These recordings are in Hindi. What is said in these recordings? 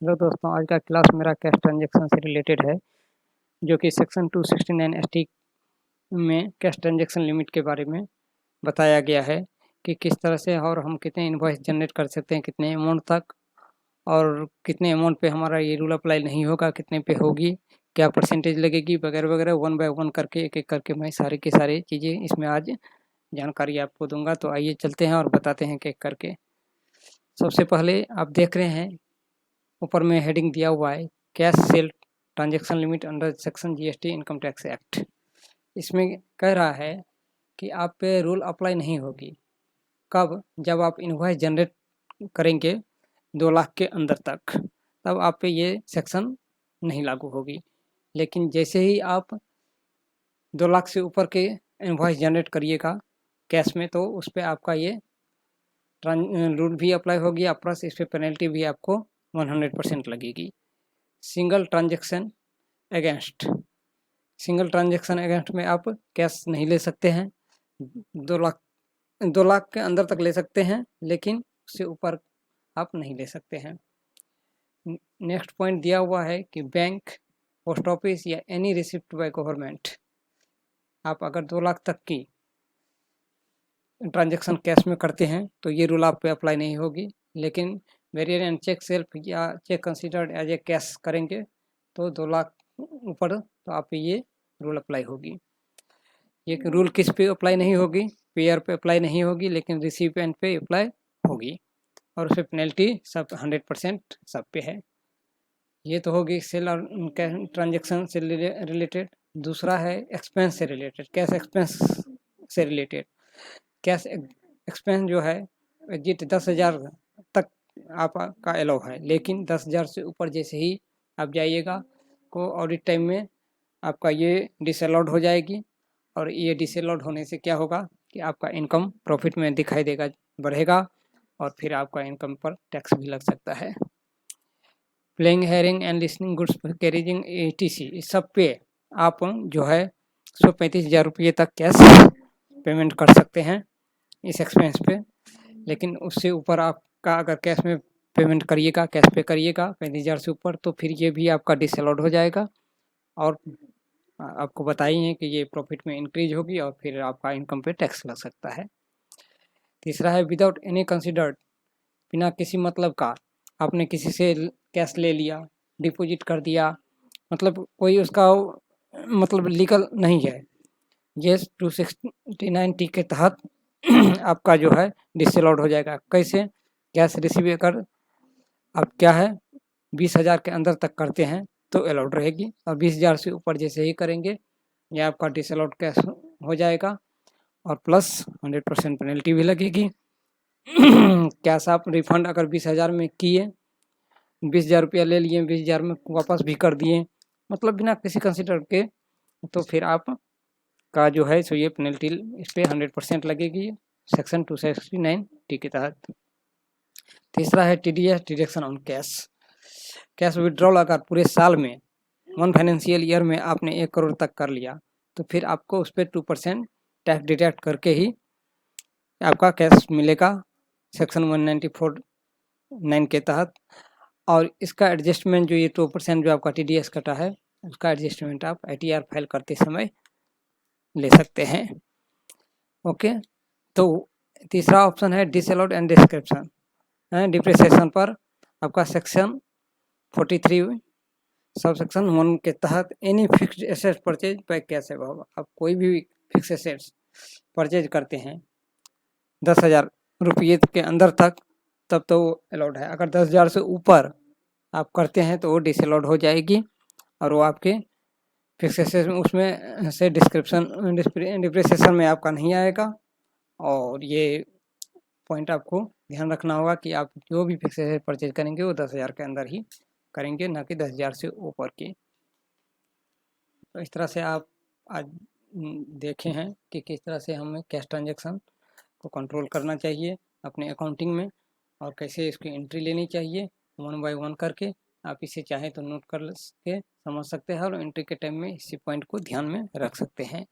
हेलो दोस्तों, आज का क्लास मेरा कैश ट्रांजैक्शन से रिलेटेड है, जो कि सेक्शन 269 एसटी में कैश ट्रांजैक्शन लिमिट के बारे में बताया गया है कि किस तरह से और हम कितने इनवॉइस जनरेट कर सकते हैं, कितने अमाउंट तक और कितने अमाउंट पे हमारा ये रूल अप्लाई नहीं होगा, कितने पे होगी, क्या परसेंटेज लगेगी वगैरह वगैरह। वन बाय वन करके एक-एक करके मैं सारी की सारी चीज़ें इसमें आज जानकारी आपको दूँगा। तो आइए चलते हैं और बताते हैं एक-एक करके। सबसे पहले आप देख रहे हैं ऊपर में हेडिंग दिया हुआ है cash sale transaction limit under section GST income tax act. इसमें कह रहा है कि आप पे रूल अप्लाई नहीं होगी। कब? जब आप इनवॉइस जनरेट करेंगे 2 लाख के अंदर तक, तब आप पे ये सेक्शन नहीं लागू होगी। लेकिन जैसे ही आप 2 लाख से ऊपर के इनवॉइस जनरेट करिएगा कैश में, तो उस पे आपका ये रूल भी अप्लाई होगी और प्लस इस पे पेनल्टी भी आपको 100% लगेगी। Single transaction against, single transaction against में आप कैश नहीं ले सकते हैं। 2 लाख के अंदर तक ले सकते हैं, लेकिन उससे ऊपर आप नहीं ले सकते हैं। नेक्स्ट पॉइंट दिया हुआ है कि बैंक, पोस्ट ऑफिस या एनी रिसिप्ट बाय गवर्नमेंट, आप अगर 2 लाख तक की ट्रांजैक्शन कैश में करते हैं तो ये रूल आप पे अप्लाई नहीं होगी। लेकिन वेरियर एंड चेक सेल्फ या cheque considered as a cash करेंगे तो 2 लाख ऊपर तो आप पे ये रूल अप्लाई होगी। ये रूल किस पे अप्लाई नहीं होगी? पेयर पे अप्लाई नहीं होगी, लेकिन रिसिपिएंट पे अप्लाई होगी और उसपे पेनल्टी सब 100% सब पे है। ये तो होगी सेल और ट्रांजैक्शन से रिलेटेड। दूसरा है एक्सपेंस से रिलेटेड, कैश एक्सपेंस से रिलेटेड। कैश एक्सपेंस जो है एग्जिट 10,000 तक आपका अलाउ है, लेकिन 10,000 से ऊपर जैसे ही आप जाइएगा को ऑडिट टाइम में आपका ये डिसअलाउड हो जाएगी। और ये डिसअलाउड होने से क्या होगा कि आपका इनकम प्रॉफिट में दिखाई देगा, बढ़ेगा और फिर आपका इनकम पर टैक्स भी लग सकता है। Playing, hearing and listening goods carriaging ETC, इस सब पे आप जो है 135,000 रुपये तक कैश पेमेंट कर सकते हैं इस एक्सपेंस पे। लेकिन उससे ऊपर आपका अगर कैश में पेमेंट करिएगा, कैश पे करिएगा 35,000 से ऊपर, तो फिर ये भी आपका डिसअलाउड हो जाएगा और आपको बताइए कि ये प्रॉफिट में इंक्रीज होगी और फिर आपका इनकम पे टैक्स लग सकता है। तीसरा है विदाउट एनी कंसिडर्ड, बिना किसी मतलब का आपने किसी से कैश ले लिया, डिपॉजिट कर दिया, मतलब कोई उसका मतलब लीगल नहीं है। ये 269 के तहत आपका जो है डिसअलाउड हो जाएगा। कैसे? कैश रिसीव अगर आप क्या है 20,000 के अंदर तक करते हैं तो अलाउड रहेगी, और 20,000 से ऊपर जैसे ही करेंगे ये आपका डिसअलाउड कैश हो जाएगा और प्लस 100% पेनल्टी भी लगेगी। कैश आप रिफंड अगर 20,000 में किए, 20,000 रुपया ले लिए, 20,000 में वापस भी कर दिए, मतलब बिना किसी कंसिडर के, तो फिर आप का जो है सो ये पेनल्टी इस पे 100% लगेगी सेक्शन 269 के तहत। तीसरा है TDS, deduction on cash. Cash withdrawal अगर पूरे साल में 1 फाइनेंशियल ईयर में आपने 1 करोड़ तक कर लिया तो फिर आपको उस पर 2% टैक्स डिडक्ट करके ही आपका कैश मिलेगा सेक्शन 194(9) के तहत। और इसका एडजस्टमेंट जो ये 2% जो आपका TDS कटा है उसका एडजस्टमेंट आप ITR फाइल करते समय ले सकते हैं। ओके, तो तीसरा ऑप्शन है डिसअलाउड एंड डिस्क्रिप्शन डिप्रिसिएशन पर आपका सेक्शन 43 सब सेक्शन 1 के तहत any fixed asset purchase by cash above, आप कोई भी फिक्स एसेट्स परचेज करते हैं 10,000 रुपये के अंदर तक तब तो वो अलाउड है। अगर 10,000 से ऊपर आप करते हैं तो वो डिसअलाउड हो जाएगी और वो आपके फिक्स एसेट में उसमें से डिप्रिसिएशन में आपका नहीं आएगा। और ये पॉइंट आपको ध्यान रखना होगा कि आप जो भी फिक्स एसेट परचेज करेंगे वो 10,000 के अंदर ही करेंगे, ना कि 10,000 से ऊपर के। तो इस तरह से आप आज देखे हैं कि किस तरह से हमें कैश ट्रांजैक्शन को कंट्रोल करना चाहिए अपने अकाउंटिंग में और कैसे इसकी एंट्री लेनी चाहिए 1 बाय 1 करके। आप इसे चाहें तो नोट कर के समझ सकते हैं और एंट्री के टाइम में इसी पॉइंट को ध्यान में रख सकते हैं।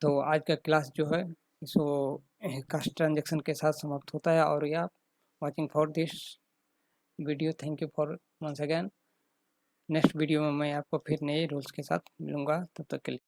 तो आज का क्लास जो है सो कैश ट्रांजैक्शन के साथ समाप्त होता है और या watching for this video. Thank you for once again. Next video में मैं आपको फिर नए रूल्स के साथ मिलूँगा, तब तक के लिए।